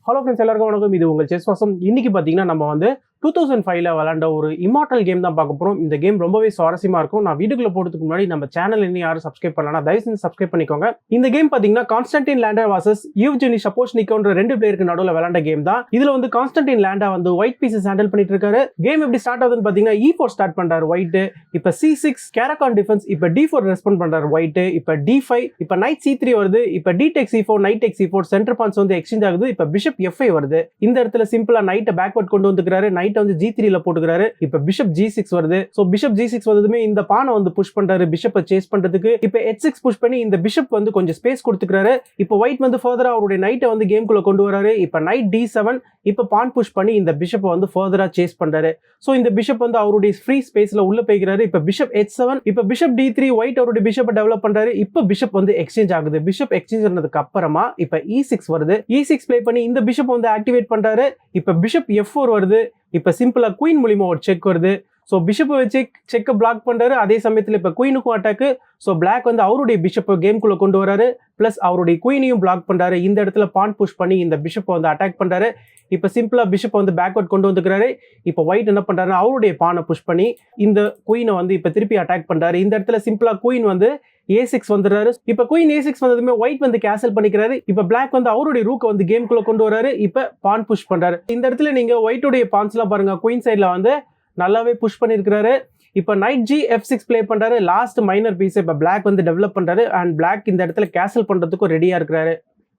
Hello friends, எல்லாருக்கும் வணக்கம். இது உங்கள் செஸ் வாசம். இன்னைக்கு பார்த்தீங்கன்னா நம்ம வந்து 2005ல விளாண்ட ஒரு இமார்டல் கேம் தான் பார்க்க போகிறோம். இந்த கேம் ரொம்பவே சுவாரஸ்யமாக இருக்கும். நான் வீடியோக்குள்ள போகிறதுக்கு முன்னாடி நம்ம சேனல் இன்னும் யாரும் சப்ஸ்கிரைப் பண்ணலன்னா தயவு செஞ்சு சப்ஸ்கிரைப் பண்ணிக்கோங்க. இந்த கேம் பார்த்தீங்கன்னா கான்ஸ்டன்டின் லேண்டா வர்சஸ் யூவ்ஜெனி ஷபோஷ்னிக்கோன்ற 2 பிளேயருக்கு நடுவில் விளாண்ட கேம் தான். இதுல வந்து கான்ஸ்டன்டின் லேண்டா வந்து ஒயிட் பீசஸ் ஹேண்டில் பண்ணிட்டு இருக்காரு. கேம் எப்படி ஸ்டார்ட் ஆகுதுன்னு பார்த்தீங்கன்னா E4 ஸ்டார்ட் பண்றாரு ஒயிட். இப்போ C6 கேரகான் டிஃபென்ஸ், இப்போ D4 ரெஸ்பாண்ட் பண்றாரு ஒயிட். இப்போ D5, இப்போ நைட் C3 வருது. இப்போ D takes C4, knight takes C4, centre pawns வந்து எக்ஸ்சேஞ்ச் ஆகுது. இப்போ பிஷப் F5 வருது. இந்த இடத்துல சிம்பிளா நைட்டை பேக்வர்ட் கொண்டு வந்துக்கிறாரு. நைட்டை வந்து G3ல போட்டுக்கிறாரு. இப்ப பிஷப் G6 வருது. சோ பிஷப் G6 வந்ததுமே இந்த பானை வந்து புஷ் பண்றாரு பிஷப்பை சேஸ் பண்றதுக்கு. இப்ப H6 புஷ் பண்ணி இந்த பிஷப் வந்து கொஞ்சம் ஸ்பேஸ் கொடுத்துக்கிறாரு. இப்ப ஒயிட் வந்து ஃபர்தரா அவருடைய நைட்டை வந்து கேம்குள்ள கொண்டு வராரு. இப்ப நைட் D7, இப்ப பான் புஷ் பண்ணி இந்த பிஷப்பை வந்து ஃபர்தரா சேஸ் பண்றாரு. சோ இந்த பிஷப் வந்து அவருடைய ஃப்ரீ ஸ்பேஸ்ல உள்ள போய்க்கிறாரு. இப்ப பிஷப் H7, இப்ப பிஷப் D3, ஒயிட் அவருடைய பிஷப்பை டெவலப் பண்றாரு. இப்ப பிஷப் வந்து எக்ஸ்சேஞ்ச் ஆகுது. பிஷப் எக்ஸ்சேஞ்ச் ஆனதுக்கு அப்புறமா இப்ப E6 வருது. E6 ப்ளே பண்ணி இந்த பிஷப் வந்து ஆக்டிவேட் பண்றாரு. இப்ப பிஷப் F4 வருது. இப்ப சிம்பிளா குயின் மூலியமா ஒரு செக் வருது. ஸோ பிஷப்பை வச்சு செக்கை பிளாக் பண்றாரு. அதே சமயத்தில் இப்போ குயினுக்கும் அட்டாக்கு. ஸோ பிளாக் வந்து அவருடைய பிஷப்பை கேம்குள்ள கொண்டு வராரு. பிளஸ் அவருடைய குயினையும் பிளாக் பண்றாரு. இந்த இடத்துல பான் புஷ் பண்ணி இந்த பிஷப்பை வந்து அட்டாக் பண்றாரு. இப்போ சிம்பிளா பிஷப்பை வந்து பேக்வர்ட் கொண்டு வந்துக்கிறாரு. இப்போ ஒயிட் என்ன பண்றாரு, அவருடைய பானை புஷ் பண்ணி இந்த குயினை வந்து இப்போ திருப்பி அட்டாக் பண்றாரு. இந்த இடத்துல சிம்பிளா குயின் வந்து A6 வந்துடுறாரு. இப்ப குயின் A6 வந்ததுமே ஒயிட் வந்து கேன்சல் பண்ணிக்கிறாரு. இப்ப பிளாக் வந்து அவருடைய ரூக்கை வந்து கேம்குள்ள கொண்டு வராரு. இப்ப பான் புஷ் பண்றாரு. இந்த இடத்துல நீங்க ஒயிட்டுடைய பான்ஸ் எல்லாம் பாருங்க, குயின் சைட்ல வந்து நல்லாவே புஷ் பண்ணிருக்காரு. இப்ப நைட் G F6 பிளே பண்றாரு. லாஸ்ட் மைனர் பீஸ் இப்ப பிளாக் வந்து டெவலப் பண்றாரு. அண்ட் பிளாக் இந்த இடத்துல கேன்சல் பண்றதுக்கும் ரெடியா இருக்கிறாரு.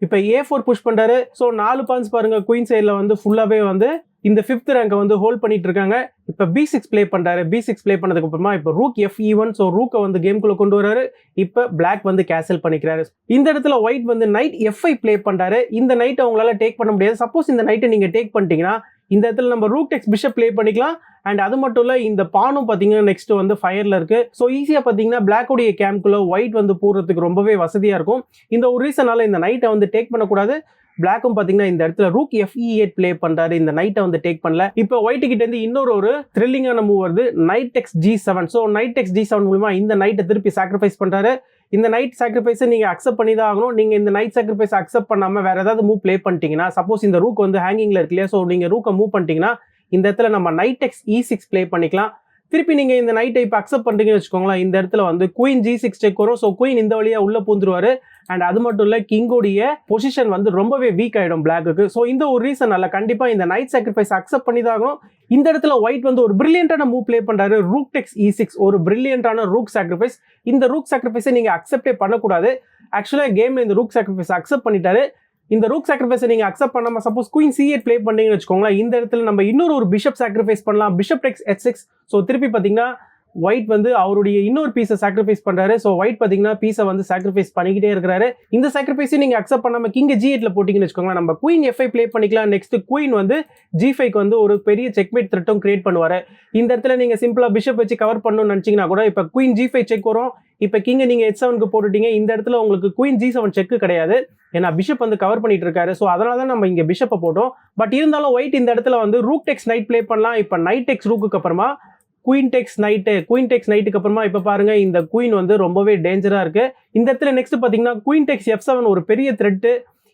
இப்ப A4 புஷ் பண்றாரு. ஸோ 4 பான்ஸ் பாருங்க, குயின் சைட்ல வந்து ஃபுல்லாவே வந்து இந்த 5th ரேங்கை வந்து ஹோல்ட் பண்ணிட்டு இருக்காங்க. இப்ப B6 பிளே பண்றாரு. B6 பிளே பண்ணதுக்கு அப்புறமா இப்ப ரூக் FE1, சோ ரூக்கை வந்து கேம்குள்ள கொண்டு வராரு. இப்ப பிளாக் வந்து கேன்சல் பண்ணிக்கிறாரு. இந்த இடத்துல ஒயிட் வந்து நைட் F5 பிளே பண்றாரு. இந்த நைட்டை அவங்களால டேக் பண்ண முடியாது. சப்போஸ் இந்த நைட்டை நீங்க டேக் பண்ணிட்டீங்கன்னா இந்த இடத்துல நம்ம ரூக் டெக்ஸ் பிஷப் பிளே பண்ணிக்கலாம். அண்ட் அது மட்டும் இல்ல, இந்த பானும் பாத்தீங்கன்னா நெக்ஸ்ட் வந்து ஃபயர்ல இருக்கு. ஸோ ஈஸியா பாத்தீங்கன்னா பிளாக் உடைய கேம்குள்ள ஒயிட் வந்து போறதுக்கு ரொம்பவே வசதியா இருக்கும். இந்த ஒரு ரீசனால இந்த நைட்டை வந்து டேக் பண்ணக்கூடாது. பிளாக்கும் பாத்தீங்கன்னா இந்த இடத்துல ரூக் FE8 பிளே பண்றாரு. இந்த நைட்டை வந்து டேக் பண்ணல. இப்போ ஒயிட் கிட்ட இருந்து இன்னொரு ஒரு த்ரில்லிங்கான மூவ் வருது, நைட் டெக்ஸ் G7. ஸோ நைட் டெக்ஸ் G7 மூலமா இந்த நைட்டை திருப்பி சாக்ரிஃபைஸ் பண்றாரு. இந்த நைட் சாக்ரிஃபைஸை நீங்க அக்செப்ட் பண்ணி தான் ஆகணும். நீங்க இந்த நைட் சாக்ரிஃபைஸ் அக்செப்ட் பண்ணாம வேற ஏதாவது மூவ் பிளே பண்ணிட்டீங்கன்னா, சப்போஸ் இந்த ரூக் வந்து ஹேங்கிங்ல இருக்கு இல்லையா, ஸோ நீங்க ரூக்கை மூவ் பண்ணிட்டீங்கன்னா இந்த இடத்துல நம்ம நைட் டெக்ஸ் E6 பிளே பண்ணிக்கலாம். திருப்பி நீங்க இந்த நைட்டை இப்போ அக்செப்ட் பண்றீங்கன்னு வச்சுக்கோங்களேன். இந்த இடத்துல வந்து குயின் G6 செக் வரும். ஸோ குயின் இந்த வழியா உள்ள பூந்துருவாரு. அண்ட் அது மட்டும் இல்ல, கிங்கோடைய பொசிஷன் வந்து ரொம்பவே வீக் ஆயிடும் பிளாக்கு. ஸோ இந்த ஒரு ரீசனால கண்டிப்பா இந்த நைட் சாக்ரிஃபைஸ் அக்செப்ட் பண்ணி தான் ஆகணும். இந்த இடத்துல ஒயிட் வந்து ஒரு பிரில்லியன்டான மூவ் பிளே பண்றாரு. ரூக் டெக்ஸ் E6, ஒரு பிரில்லியன்டான ரூக் சாக்ரிஃபைஸ். இந்த ரூக் சாக்ரிஃபைஸை நீங்க அக்செப்டே பண்ணக்கூடாது. ஆக்சுவலா கேம்ல இந்த ரூக் சாக்ரிஃபைஸ் அக்செப்ட் பண்ணிட்டாரு. இந்த ரூக் சாக்ரிஃபைஸை நீங்க அக்செப்ட் பண்ணாம சப்போஸ் குயின் C8 பிளே பண்ணீங்கன்னு வச்சுக்கோங்களேன். இந்த இடத்துல நம்ம இன்னொரு ஒரு பிஷப் சாக்ரிஃபைஸ் பண்ணலாம். பிஷப் டெக்ஸ் H6. ஸோ திருப்பி பாத்தீங்கன்னா ஒயிட் வந்து அவருடைய இன்னொரு பீஸை சாக்ரிஃபைஸ் பண்றாரு. ஸோ ஒயிட் பாத்தீங்கன்னா பீஸை வந்து சாக்ரிஃபைஸ் பண்ணிக்கிட்டே இருக்கிறாரு. இந்த சாக்ரிஃபைஸை நீங்க அக்செப்ட் பண்ணாம கிங் G8ல போட்டீங்கன்னு வச்சுக்கோங்களேன். நம்ம குயின் F5 பிளே பண்ணிக்கலாம். நெக்ஸ்ட் குயின் வந்து G5க்கு வந்து ஒரு பெரிய செக்மேட் த்ரெட்டும் கிரியேட் பண்ணுவாரு. இந்த இடத்துல நீங்க சிம்பிளா பிஷப் வச்சு கவர் பண்ணணும்னு நினைச்சீங்கன்னா கூட இப்ப குயின் G5 செக் வரும். இப்ப கிங்க நீங்க H7க்கு போட்டுட்டீங்க. இந்த இடத்துல உங்களுக்கு குயின் G7 செக் கிடையாது. ஏன்னா பிஷப் வந்து கவர் பண்ணிட்டு இருக்காரு. ஸோ அதனால தான் நம்ம இங்க பிஷப்பை போட்டோம். பட் இருந்தாலும் ஒயிட் இந்த இடத்துல வந்து ரூக் டெக்ஸ் நைட் பிளே பண்ணலாம். இப்ப நைட் டெக்ஸ் ரூக்கு அப்புறமா குயின் டெக்ஸ் நைட்டுக்கு அப்புறமா இப்ப பாருங்க இந்த குயின் வந்து ரொம்பவே டேஞ்சரா இருக்கு. இந்த இடத்துல நெக்ஸ்ட் பாத்தீங்கன்னா குயின் டெக்ஸ் F7 ஒரு பெரிய த்ரெட்.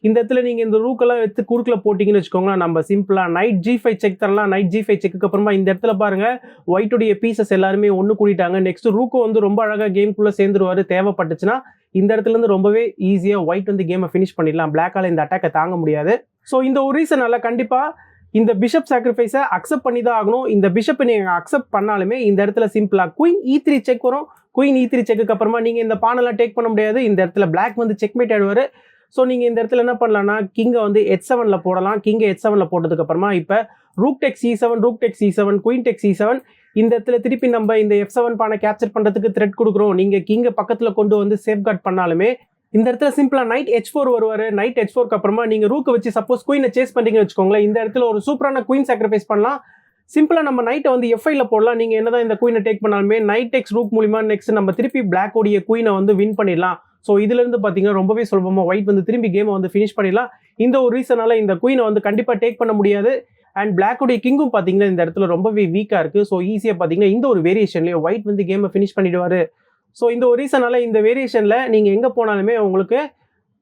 இந்த இடத்துல நீங்க இந்த ரூக்கெல்லாம் எடுத்து குறுக்குல போட்டீங்கன்னு வச்சுக்கோங்களேன். நம்ம சிம்பிளா நைட் G5 செக் தரலாம். நைட் G5 செக்கு அப்புறமா இந்த இடத்துல பாருங்க ஒயிட்டுடைய பீசஸ் எல்லாருமே ஒண்ணு கூட்டிட்டாங்க. நெக்ஸ்ட் ரூக்கும் வந்து ரொம்ப அழகா கேம்குள்ள சேர்ந்துருவாரு. தேவைப்பட்டுச்சுன்னா இந்த இடத்துல இருந்து ரொம்பவே ஈஸியா ஒயிட் வந்து கேமை ஃபினிஷ் பண்ணிடலாம். பிளாக்கால இந்த அட்டாக்கை தாங்க முடியாது. ஸோ இந்த ஒரு ரீசனால கண்டிப்பா இந்த பிஷப் சாக்ரிஃபைஸை அக்செப்ட் பண்ணி தான் ஆகணும். இந்த பிஷப்பை நீங்க அக்செப்ட் பண்ணாலுமே இந்த இடத்துல சிம்பிளா குயின் E3 செக் வரும். குயின் E3 செக்கு அப்புறமா நீங்க இந்த பானெல்லாம் டேக் பண்ண முடியாது. இந்த இடத்துல பிளாக் வந்து செக்மேட் ஆயிடுவாரு. ஸோ நீங்க இந்த இடத்துல என்ன பண்ணலாம்னா கிங்கை வந்து H7ல போடலாம். கிங்கை H7ல போட்டதுக்கு அப்புறமா இப்ப ரூக் டெக்ஸ் E7, குயின் டெக்ஸ் E7. இந்த இடத்துல திருப்பி நம்ம இந்த F7 பானை கேப்சர் பண்றதுக்கு த்ரெட் கொடுக்குறோம். நீங்க கிங்கை பக்கத்துல கொண்டு வந்து சேஃப்கார்ட் பண்ணாலுமே இந்த இடத்துல சிம்பிளா நைட் H4 வருவாரு. நைட் H4க்கு அப்புறமா நீங்க ரூக்கை வச்சு சப்போஸ் குயினை சேஸ் பண்ணீங்கன்னு வச்சுக்கோங்களேன். இந்த இடத்துல ஒரு சூப்பரான குயின் சாக்ரிஃபைஸ் பண்ணலாம். சிம்பிளா நம்ம நைட்டை வந்து F5ல போடலாம். நீங்க என்னதான் இந்த குயினை டேக் பண்ணாலுமே நைட் டெக்ஸ் ரூக் மூலியமா நெக்ஸ்ட் நம்ம திருப்பி பிளாக் உடைய குயினை வந்து வின் பண்ணிடலாம். ஸோ இதுல இருந்து பாத்தீங்கன்னா ரொம்பவே சுலபமா ஒயிட் வந்து திரும்பி கேமை வந்து ஃபினிஷ் பண்ணிடலாம். இந்த ஒரு ரீசனால இந்த குயினை வந்து கண்டிப்பா டேக் பண்ண முடியாது. அண்ட் பிளாக் உடைய கிங்கும் பாத்தீங்கன்னா இந்த இடத்துல ரொம்பவே வீக்கா இருக்கு. ஸோ ஈஸியா பாத்தீங்கன்னா இந்த ஒரு வேரியேஷன்லயே ஒயிட் வந்து கேமை ஃபினிஷ் பண்ணிடுவாரு. ஸோ இந்த ஒரு ரீசனால இந்த வேரியேஷன்ல நீங்க எங்க போனாலுமே உங்களுக்கு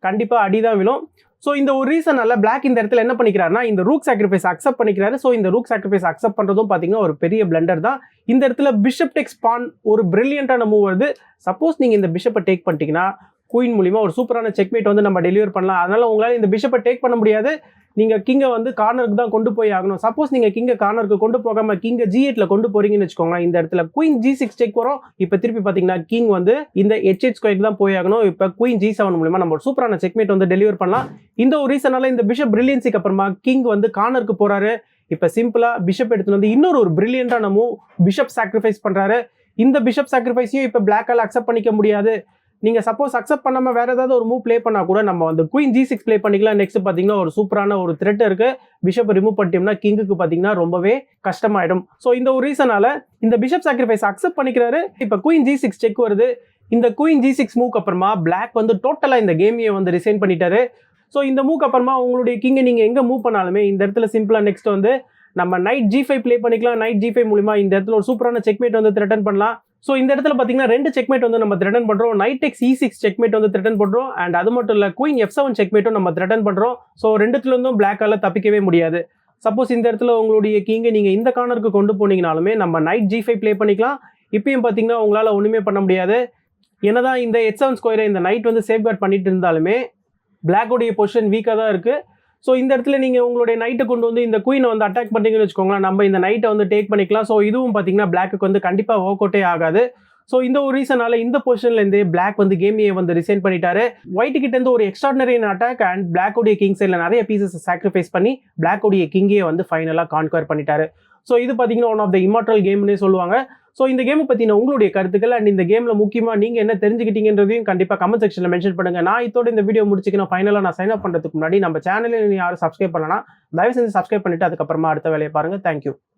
கண்டிப்பா அடிதான் விழும். ஸோ இந்த ஒரு ரீசனால பிளாக் இந்த இடத்துல என்ன பண்ணிக்கிறாருன்னா இந்த ரூக் சாக்ரிஃபைஸ் அக்செப்ட் பண்ணிக்கிறாரு. ஸோ இந்த ரூக் சாக்ரிஃபைஸ் அக்செப்ட் பண்றதும் பாத்தீங்கன்னா ஒரு பெரிய பிளண்டர் தான். இந்த இடத்துல பிஷப் டெக்ஸ் பான் ஒரு பிரில்லியண்டான மூவ் வருது. சப்போஸ் நீங்க இந்த பிஷப்பை டேக் பண்ணிட்டீங்கன்னா குயின் மூலியமா ஒரு சூப்பரான செக்மேட் வந்து நம்ம டெலிவர் பண்ணலாம். அதனால உங்களால இந்த பிஷப்பை டேக் பண்ண முடியாது. நீங்க கிங்கை வந்து கார்னருக்கு தான் கொண்டு போய் ஆகணும். சப்போஸ் நீங்க கிங்கை கார்னருக்கு கொண்டு போகாம கிங்கை G8ல கொண்டு போறீங்கன்னு வச்சுக்கோங்க, இந்த இடத்துல குயின் G6 செக் வரும். இப்ப திருப்பி பாத்தீங்கன்னா கிங் வந்து இந்த H8 ஸ்கொயருக்கு தான் போய் ஆகணும். இப்ப குயின் G7 மூலமா நம்ம ஒரு சூப்பரான செக்மேட் வந்து டெலிவர் பண்ணலாம். இந்த ஒரு ரீசனால இந்த பிஷப் பிரில்லியன்சிக்கு அப்புறமா கிங் வந்து கார்னருக்கு போறாரு. இப்ப சிம்பிளா பிஷப் எடுத்துட்டு வந்து இன்னொரு ஒரு பிரில்லியண்டான மூவ் பிஷப் சாக்ரிஃபைஸ் பண்றாரு. இந்த பிஷப் சாக்ரிஃபைஸையும் இப்ப பிளாக்கால அக்செப்ட் பண்ணிக்க முடியாது. நீங்க சப்போஸ் அக்செப்ட் பண்ணாம வேற ஏதாவது ஒரு மூவ் ப்ளே பண்ணா கூட நம்ம வந்து குயின் G6 ப்ளே பண்ணிக்கலாம். நெக்ஸ்ட் பாத்தீங்கன்னா ஒரு சூப்பரான ஒரு த்ரெட் இருக்கு. பிஷப் ரிமூவ் பண்ணிட்டோம்னா கிங்குக்கு பாத்தீங்கன்னா ரொம்பவே கஷ்டமாயிடும். ஸோ இந்த ஒரு ரீசனால இந்த பிஷப் சாக்ரிஃபைஸ் அக்செப்ட் பண்ணிக்கிறாரு. இப்ப குயின் G6 செக் வருது. இந்த குயின் G6 மூவ்க்கு அப்புறமா பிளாக் வந்து டோட்டலா இந்த கேமையை வந்து ரிசைன் பண்ணிட்டாரு. ஸோ இந்த மூவ்க்கு அப்புறமா உங்களுடைய கிங்கை நீங்க எங்க மூவ் பண்ணாலுமே இந்த இடத்துல சிம்பிளா நெக்ஸ்ட் வந்து நம்ம நைட் G5 ப்ளே பண்ணிக்கலாம். நைட் G5 மூலமா இந்த இடத்துல ஒரு சூப்பரான செக்மேட் வந்து த்ரெட்டன் பண்ணலாம். ஸோ இந்த இடத்துல பாத்தீங்கன்னா 2 செக்மேட் வந்து நம்ம த்ரெட்டன் பண்றோம். நைட் எக்ஸ் E6 செக்மேட் வந்து த்ரெட்டன் பண்றோம். அண்ட் அது மட்டும் இல்ல குயின் F7 செக்மேட்டும் நம்ம த்ரெட்டன் பண்றோம். ஸோ ரெண்டுத்துல இருந்தும் பிளாக்கால தப்பிக்கவே முடியாது. சப்போஸ் இந்த இடத்துல உங்களுடைய கிங்கை நீங்க இந்த கார்னருக்கு கொண்டு போனீங்கனாலுமே நம்ம நைட் G5 ப்ளே பண்ணிக்கலாம். இப்பயும் பாத்தீங்கன்னா உங்களால ஒண்ணுமே பண்ண முடியாது. என்னதான் இந்த H7 ஸ்கொயரை இந்த நைட் வந்து சேஃப்கார்ட் பண்ணிட்டு இருந்தாலுமே பிளாக்கோடைய பொசிஷன் வீக்கா தான் இருக்கு. ஸோ இந்த இடத்துல நீங்க உங்களுடைய நைட்டை கொண்டு வந்து இந்த குயினை வந்து அட்டாக் பண்ணீங்கன்னு வச்சுக்கோங்களேன், நம்ம இந்த நைட்டை வந்து டேக் பண்ணிக்கலாம். ஸோ இதுவும் பாத்தீங்கன்னா பிளாக்கு வந்து கண்டிப்பா ஒர்க் அவுட்டே ஆகாது. ஸோ இந்த ஒரு ரீசனால இந்த பொசிஷன்ல இருந்து பிளாக் வந்து கேமையை வந்து ரிசைன் பண்ணிட்டாரு. ஒயிட் கிட்ட இருந்து ஒரு எக்ஸ்ட்ராடினரி அட்டாக் அண்ட் பிளாக்கோடைய கிங் சைட்ல நிறைய பீசஸ் சாக்ரிஃபைஸ் பண்ணி பிளாக்கோடைய கிங்கையை வந்து ஃபைனலா கான்குவர் பண்ணிட்டாரு. ஸோ இது பாத்தீங்கன்னா ஒன் ஆஃப் த இமார்டல் கேம்னே சொல்லுவாங்க. ஸோ இந்த கேமை பத்தின உங்களுடைய கருத்துக்கள் அண்ட் இந்த கேம்ல முக்கியமா நீங்க என்ன தெரிஞ்சுக்கிட்டீங்கன்றதையும் கண்டிப்பா கமெண்ட் செக்ஷன்ல மென்ஷன் பண்ணுங்க. நான் இதோட இந்த வீடியோ முடிச்சுக்கணும். ஃபைனலா நான் சைன் அப் பண்றதுக்கு முன்னாடி நம்ம சேனலில் யாரும் சப்ஸ்கிரைப் பண்ணலனா தயவு செஞ்சு சப்ஸ்கிரைப் பண்ணிட்டு அதுக்கப்புறமா அடுத்த வேலையை பாருங்க. தேங்க்யூ.